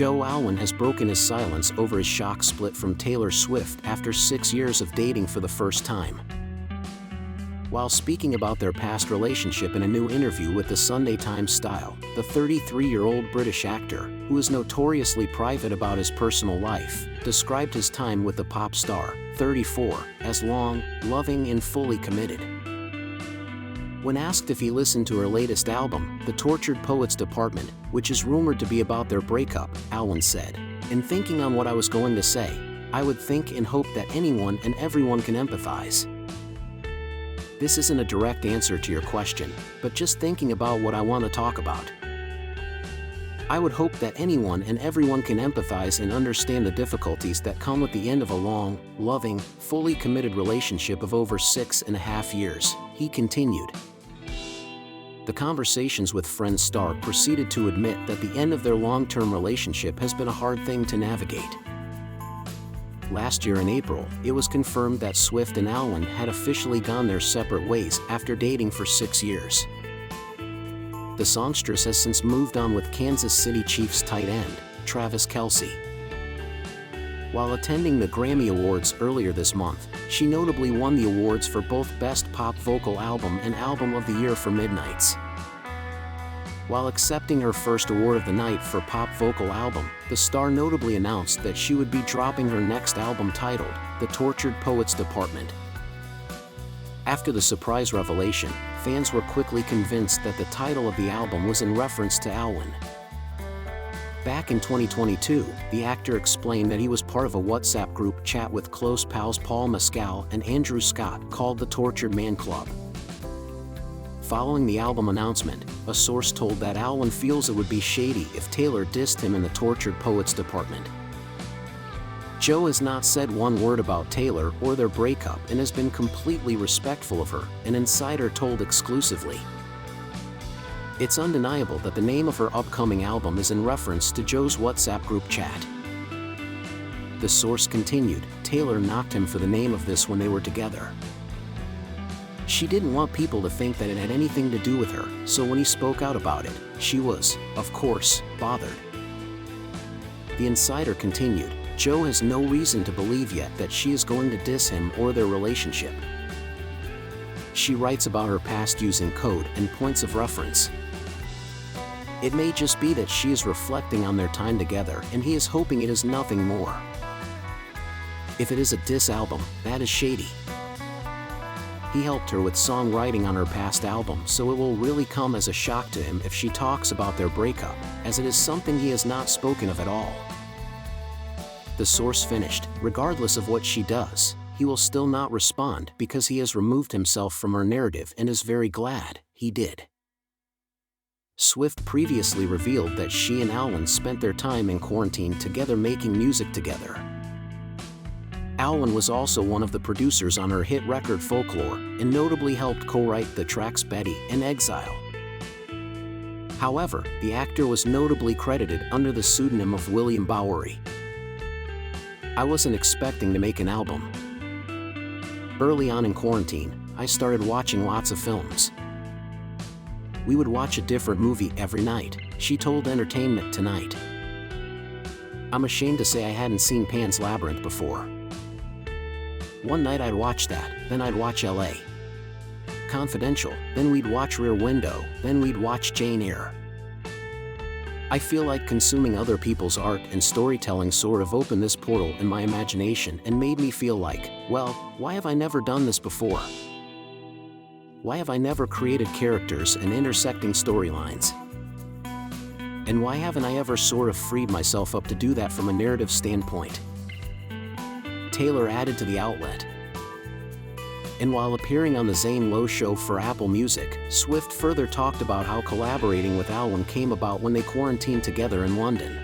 Alwyn has broken his silence over his shock split from Taylor Swift after 6 years of dating for the first time. While speaking about their past relationship in a new interview with the Sunday Times Style, the 33-year-old British actor, who is notoriously private about his personal life, described his time with the pop star, 34, as long, loving and fully committed. When asked if he listened to her latest album, The Tortured Poets Department, which is rumored to be about their breakup, Alwyn said, "In thinking on what I was going to say, I would think and hope that anyone and everyone can empathize." This isn't a direct answer to your question, but just thinking about what I want to talk about. I would hope that anyone and everyone can empathize and understand the difficulties that come with the end of a long, loving, fully committed relationship of over 6.5 years, he continued. The Conversations with Friends star proceeded to admit that the end of their long-term relationship has been a hard thing to navigate. Last year in April, it was confirmed that Swift and Alwyn had officially gone their separate ways after dating for 6 years. The songstress has since moved on with Kansas City Chiefs tight end, Travis Kelce. While attending the Grammy Awards earlier this month, she notably won the awards for both Best Pop Vocal Album and Album of the Year for Midnights. While accepting her first award of the night for Pop Vocal Album, the star notably announced that she would be dropping her next album titled, The Tortured Poets Department. After the surprise revelation, fans were quickly convinced that the title of the album was in reference to Alwyn. Back in 2022, the actor explained that he was part of a WhatsApp group chat with close pals Paul Mescal and Andrew Scott called the Tortured Man Club. Following the album announcement, a source told that Alwyn feels it would be shady if Taylor dissed him in the Tortured Poets Department. Joe has not said one word about Taylor or their breakup and has been completely respectful of her, an insider told exclusively. It's undeniable that the name of her upcoming album is in reference to Joe's WhatsApp group chat. The source continued, Taylor knocked him for the name of this when they were together. She didn't want people to think that it had anything to do with her, so when he spoke out about it, she was, of course, bothered. The insider continued, Joe has no reason to believe yet that she is going to diss him or their relationship. She writes about her past using code and points of reference. It may just be that she is reflecting on their time together and he is hoping it is nothing more. If it is a diss album, that is shady. He helped her with songwriting on her past album, so it will really come as a shock to him if she talks about their breakup, as it is something he has not spoken of at all. The source finished, regardless of what she does, he will still not respond because he has removed himself from her narrative and is very glad he did. Swift previously revealed that she and Alwyn spent their time in quarantine together making music together. Alwyn was also one of the producers on her hit record Folklore, and notably helped co-write the tracks Betty and Exile. However, the actor was notably credited under the pseudonym of William Bowery. I wasn't expecting to make an album. Early on in quarantine, I started watching lots of films. We would watch a different movie every night, she told Entertainment Tonight. I'm ashamed to say I hadn't seen Pan's Labyrinth before. One night I'd watch that, then I'd watch LA Confidential, then we'd watch Rear Window, then we'd watch Jane Eyre. I feel like consuming other people's art and storytelling sort of opened this portal in my imagination and made me feel like, well, why have I never done this before? Why have I never created characters and intersecting storylines? And why haven't I ever sort of freed myself up to do that from a narrative standpoint? Taylor added to the outlet. And while appearing on the Zane Lowe Show for Apple Music, Swift further talked about how collaborating with Alwyn came about when they quarantined together in London.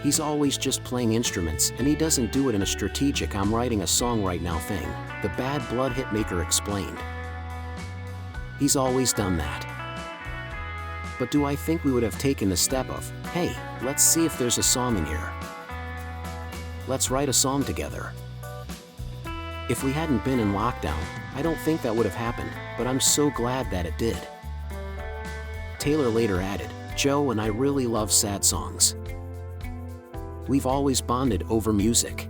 He's always just playing instruments and he doesn't do it in a strategic I'm writing a song right now thing, the Bad Blood hitmaker explained. He's always done that. But do I think we would have taken the step of, hey, let's see if there's a song in here. Let's write a song together. If we hadn't been in lockdown, I don't think that would have happened, but I'm so glad that it did. Taylor later added, Joe and I really love sad songs. We've always bonded over music.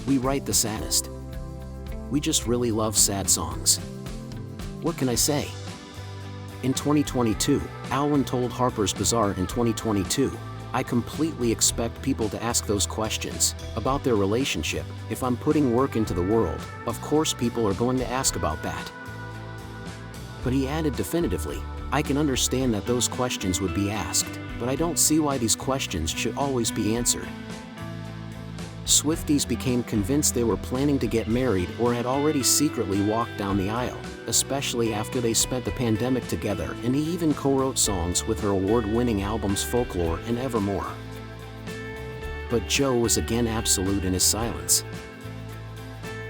We write the saddest. We just really love sad songs. What can I say? In 2022, Alwyn told Harper's Bazaar in 2022, I completely expect people to ask those questions about their relationship. If I'm putting work into the world, of course people are going to ask about that. But he added definitively, I can understand that those questions would be asked, but I don't see why these questions should always be answered. Swifties became convinced they were planning to get married or had already secretly walked down the aisle, especially after they spent the pandemic together, and he even co-wrote songs with her award-winning albums Folklore and Evermore. But Joe was again absolute in his silence.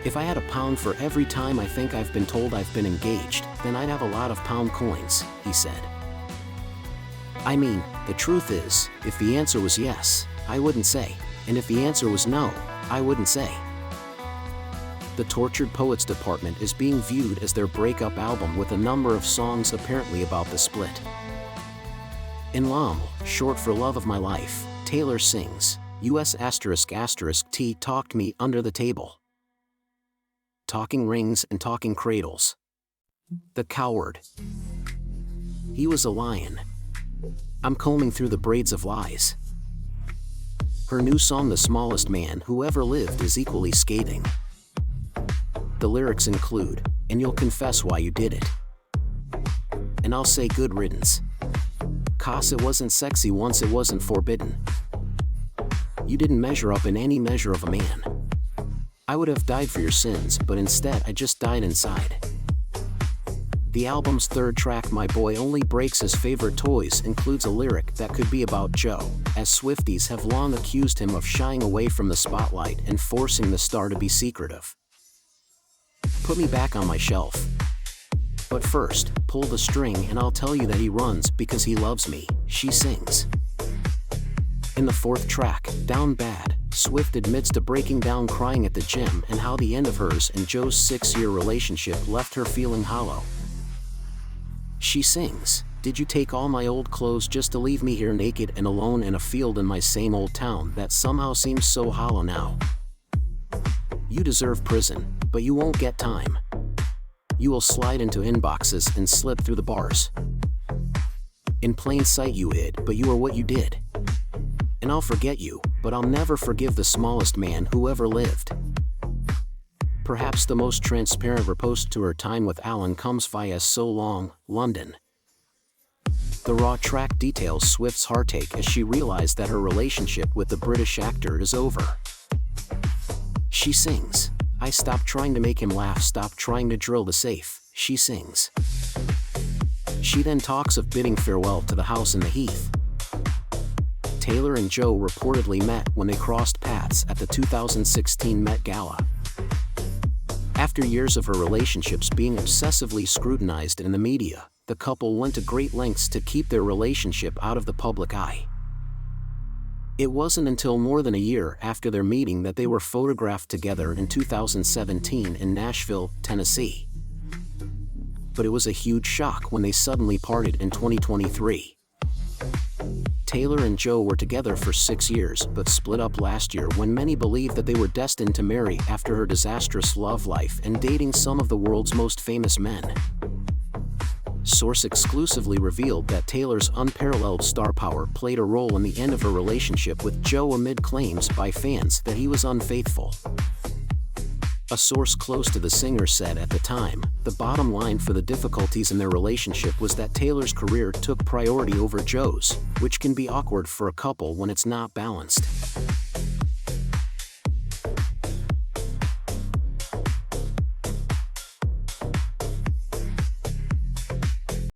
If I had a pound for every time I think I've been told I've been engaged, then I'd have a lot of pound coins, he said. I mean, the truth is, if the answer was yes, I wouldn't say, and if the answer was no, I wouldn't say. The Tortured Poets Department is being viewed as their breakup album with a number of songs apparently about the split. In L'Homme, short for Love of My Life, Taylor sings, US***** T talked me under the table. Talking rings and talking cradles. The coward. He was a lion. I'm combing through the braids of lies. Her new song The Smallest Man Who Ever Lived is equally scathing. The lyrics include, and you'll confess why you did it. And I'll say good riddance. 'Cause it wasn't sexy once it wasn't forbidden. You didn't measure up in any measure of a man. I would have died for your sins, but instead I just died inside. The album's third track My Boy Only Breaks His Favorite Toys includes a lyric that could be about Joe, as Swifties have long accused him of shying away from the spotlight and forcing the star to be secretive. Put me back on my shelf. But first, pull the string and I'll tell you that he runs because he loves me, she sings. In the fourth track, Down Bad, Swift admits to breaking down crying at the gym and how the end of hers and Joe's 6-year relationship left her feeling hollow. She sings, did you take all my old clothes just to leave me here naked and alone in a field in my same old town that somehow seems so hollow now? You deserve prison, but you won't get time. You will slide into inboxes and slip through the bars. In plain sight you hid, but you are what you did. And I'll forget you, but I'll never forgive the smallest man who ever lived. Perhaps the most transparent riposte to her time with Allen comes via So Long, London. The raw track details Swift's heartache as she realized that her relationship with the British actor is over. She sings, I stopped trying to make him laugh, stopped trying to drill the safe, she sings. She then talks of bidding farewell to the house in the Heath. Taylor and Joe reportedly met when they crossed paths at the 2016 Met Gala. After years of her relationships being obsessively scrutinized in the media, the couple went to great lengths to keep their relationship out of the public eye. It wasn't until more than a year after their meeting that they were photographed together in 2017 in Nashville, Tennessee. But it was a huge shock when they suddenly parted in 2023. Taylor and Joe were together for 6 years but split up last year when many believed that they were destined to marry after her disastrous love life and dating some of the world's most famous men. Source exclusively revealed that Taylor's unparalleled star power played a role in the end of her relationship with Joe amid claims by fans that he was unfaithful. A source close to the singer said at the time, the bottom line for the difficulties in their relationship was that Taylor's career took priority over Joe's, which can be awkward for a couple when it's not balanced.